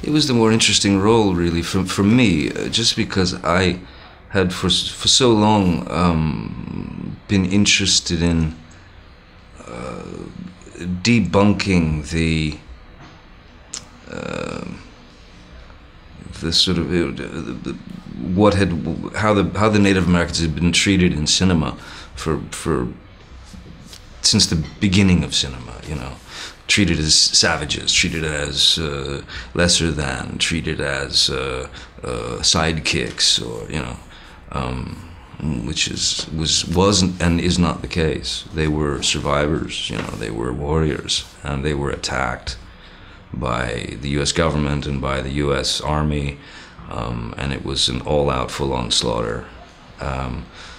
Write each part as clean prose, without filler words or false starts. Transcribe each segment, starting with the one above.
It was the more interesting role, really, for me, just because I had for so long been interested in debunking the sort of how the Native Americans had been treated in cinema for since the beginning of cinema, you know. Treated as savages, treated as lesser than, treated as sidekicks, or you know, which wasn't and is not the case. They were survivors, you know. They were warriors, and they were attacked by the U.S. government and by the U.S. Army, and it was an all-out, full-on slaughter.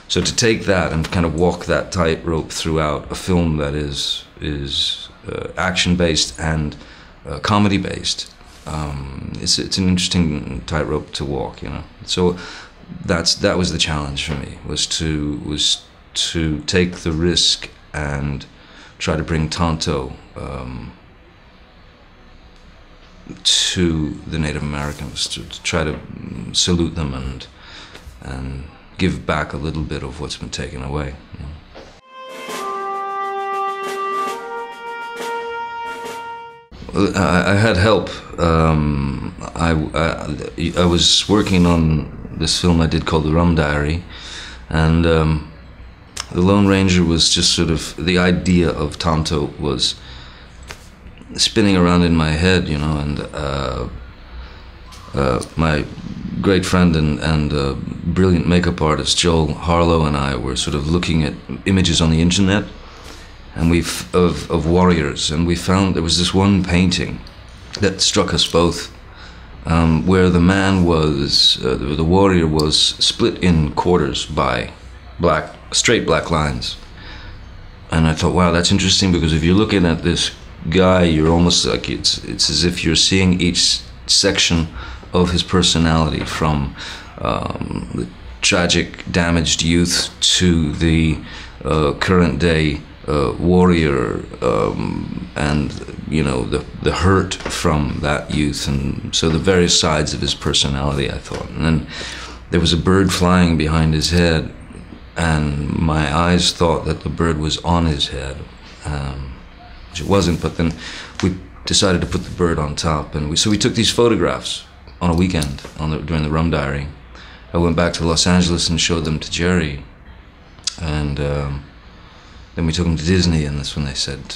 So to take that and kind of walk that tightrope throughout a film that is action-based and comedy-based, it's an interesting tightrope to walk, you know. So that was the challenge for me, was to take the risk and try to bring Tonto to the Native Americans, to try to salute them and give back a little bit of what's been taken away, you know. I had help. I was working on this film I did called The Rum Diary, and the Lone Ranger was just sort of, the idea of Tonto was spinning around in my head, you know, and my great friend and brilliant makeup artist Joel Harlow and I were sort of looking at images on the internet, and of warriors, and we found there was this one painting that struck us both, where the man was, the warrior was split in quarters by straight black lines. And I thought, wow, that's interesting, because if you're looking at this guy, you're almost like, it's as if you're seeing each section of his personality, from the tragic, damaged youth to the current day warrior, and you know, the hurt from that youth, and so the various sides of his personality, I thought. And then there was a bird flying behind his head, and my eyes thought that the bird was on his head, which it wasn't. But then we decided to put the bird on top, and so we took these photographs on a weekend during the Rum Diary. I went back to Los Angeles and showed them to Jerry, and then we took them to Disney, and that's when they said,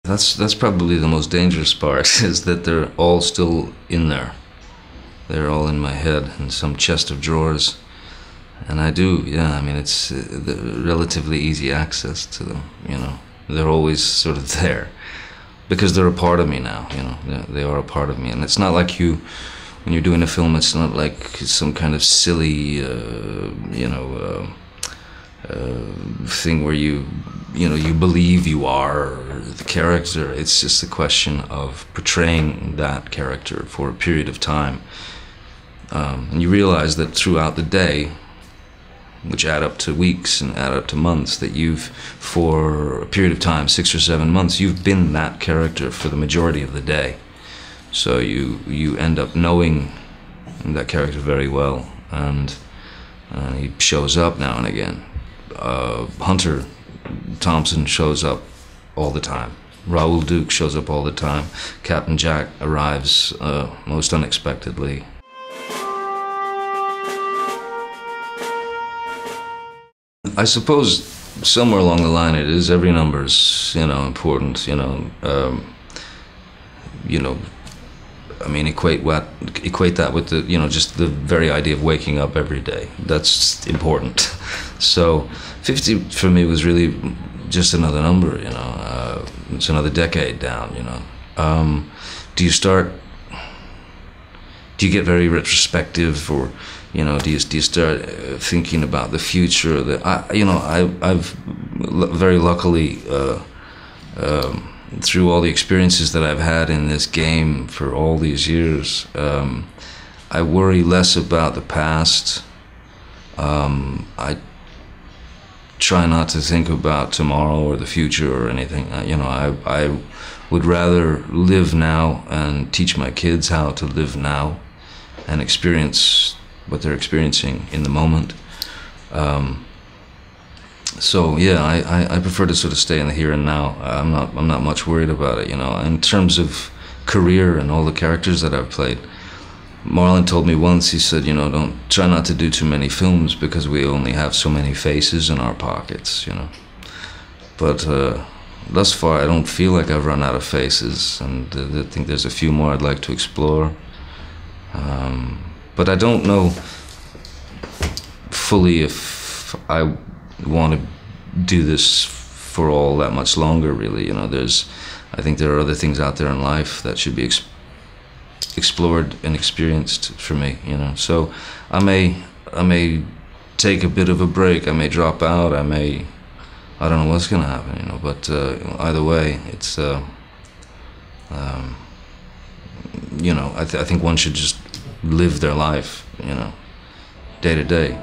that's probably the most dangerous part, is that they're all still in there. They're all in my head in some chest of drawers. And I do, yeah, I mean, it's relatively easy access to them, you know. They're always sort of there, because they're a part of me now, you know. They are a part of me, and it's not like when you're doing a film, it's not like some kind of silly, thing where you believe you are the character. It's just a question of portraying that character for a period of time. And you realize that throughout the day, which add up to weeks and add up to months, that for a period of time, 6 or 7 months, you've been that character for the majority of the day. So you end up knowing that character very well, and he shows up now and again. Hunter Thompson shows up all the time. Raoul Duke shows up all the time. Captain Jack arrives most unexpectedly. I suppose somewhere along the line it is, every number's, you know, important, you know. I mean, equate that with the, you know, just the very idea of waking up every day. That's important. So 50 for me was really just another number, you know. It's another decade down, you know. Do you get very retrospective, or, you know, do you start thinking about the future? I've very luckily, through all the experiences that I've had in this game for all these years, I worry less about the past. try not to think about tomorrow or the future or anything. You know, I would rather live now and teach my kids how to live now and experience what they're experiencing in the moment. So yeah, I prefer to sort of stay in the here and now. I'm not much worried about it, you know. In terms of career and all the characters that I've played, Marlon told me once, he said, you know, don't try not to do too many films because we only have so many faces in our pockets, you know. But thus far, I don't feel like I've run out of faces, and I think there's a few more I'd like to explore. But I don't know fully if I want to do this for all that much longer, really. You know, I think there are other things out there in life that should be explored and experienced for me, you know. So I may take a bit of a break, I may drop out, I don't know what's gonna happen, you know, but either way, it's you know, I think one should just live their life, you know, day to day.